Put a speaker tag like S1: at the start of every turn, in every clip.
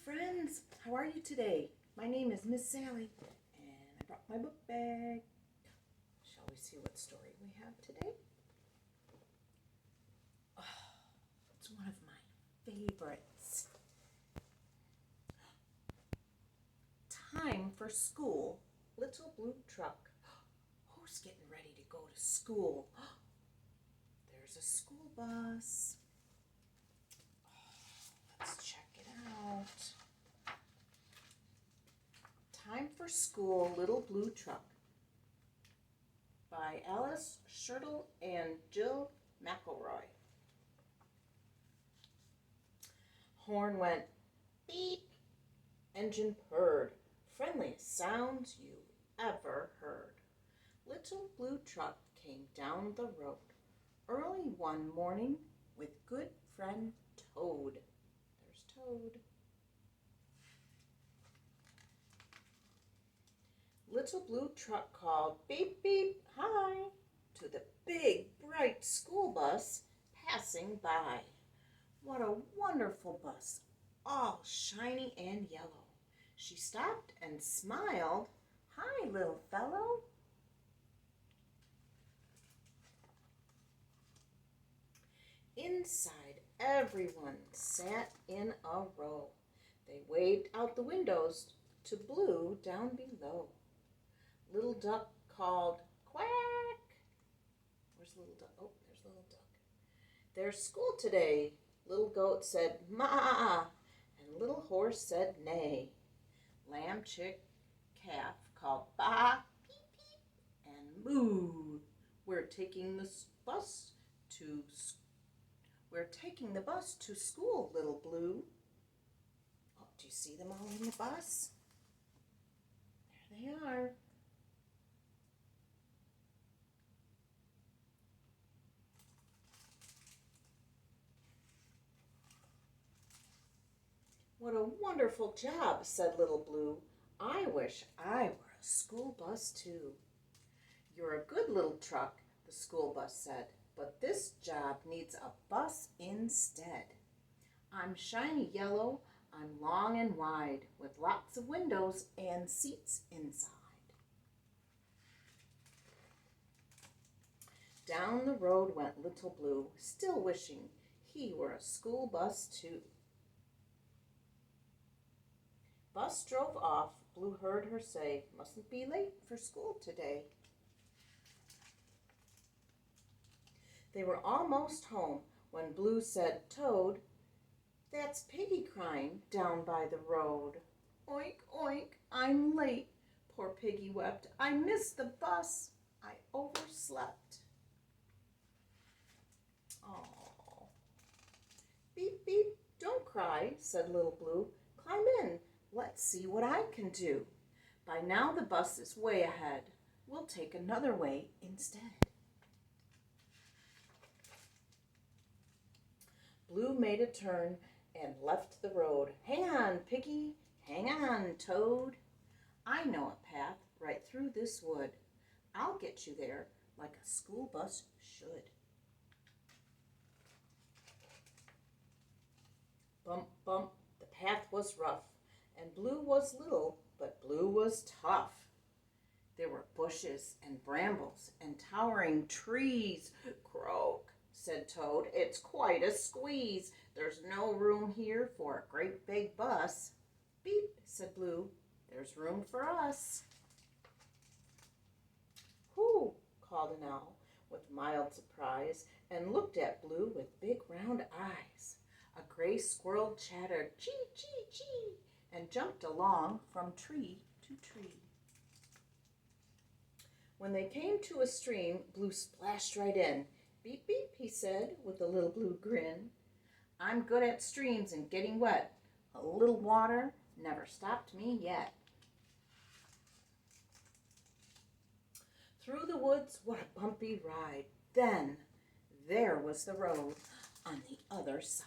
S1: friends, how are you today? My name is Miss Sally, and I brought my book bag. Shall we see what story we have today? Oh, it's one of my favorites. Time for school. Little blue truck. Who's getting ready to go to school? There's a school bus. Let's check it out. Time for School, Little Blue Truck by Alice Schertle and Jill McElmurry. Horn went beep. Engine purred. Friendliest sounds you ever heard. Little Blue Truck came down the road early one morning with good friend Toad. There's Toad. Little Blue Truck called beep beep hi to the big bright school bus passing by. What a wonderful bus, all shiny and yellow. She stopped and smiled. Hi, little fellow. Inside, everyone sat in a row. They waved out the windows to Blue down below. Little Duck called quack. Where's Little Duck? Oh, there's Little Duck. There's school today. Little Goat said ma, and Little Horse said neigh. Lamb, chick, calf called ba, peep, peep, and moo. We're taking the bus to school, Little Blue. Oh, do you see them all in the bus? There they are. What a wonderful job, said Little Blue. I wish I were a school bus too. You're a good little truck, the school bus said, but this job needs a bus instead. I'm shiny yellow, I'm long and wide, with lots of windows and seats inside. Down the road went Little Blue, still wishing he were a school bus too. Bus drove off. Blue heard her say, mustn't be late for school today. They were almost home when Blue said, Toad, that's Piggy crying down by the road. Oink, oink, I'm late. Poor Piggy wept. I missed the bus. I overslept. Oh. Beep, beep, don't cry, said Little Blue. Climb in. Let's see what I can do. By now the bus is way ahead. We'll take another way instead. Blue made a turn and left the road. Hang on, Piggy. Hang on, Toad. I know a path right through this wood. I'll get you there like a school bus should. Bump, bump, the path was rough, and Blue was little, but Blue was tough. There were bushes and brambles and towering trees. Croak, said Toad, it's quite a squeeze. There's no room here for a great big bus. Beep, said Blue, there's room for us. Who? Called an owl with mild surprise and looked at Blue with big round eyes. A gray squirrel chattered, chee, chee, chee, and jumped along from tree to tree. When they came to a stream, Blue splashed right in. Beep, beep, he said with a little blue grin. I'm good at streams and getting wet. A little water never stopped me yet. Through the woods, what a bumpy ride. Then there was the road on the other side.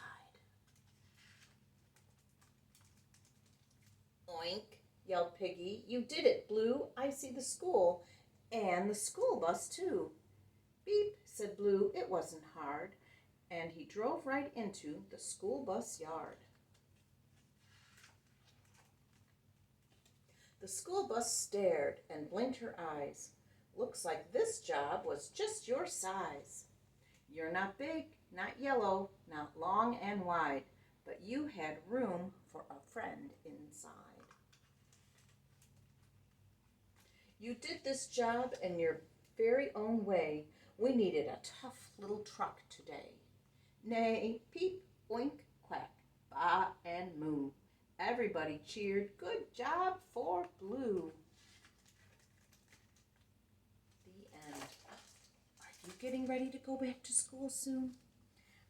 S1: Oink, yelled Piggy. You did it, Blue. I see the school, and the school bus, too. Beep, said Blue. It wasn't hard. And he drove right into the school bus yard. The school bus stared and blinked her eyes. Looks like this job was just your size. You're not big, not yellow, not long and wide, but you had room for a friend inside. You did this job in your very own way. We needed a tough little truck today. Neigh, peep, oink, quack, baa and moo. Everybody cheered, good job for Blue. The end. Are you getting ready to go back to school soon?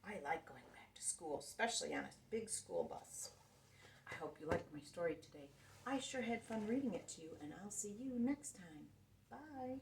S1: I like going back to school, especially on a big school bus. I hope you liked my story today. I sure had fun reading it to you, and I'll see you next time. Bye.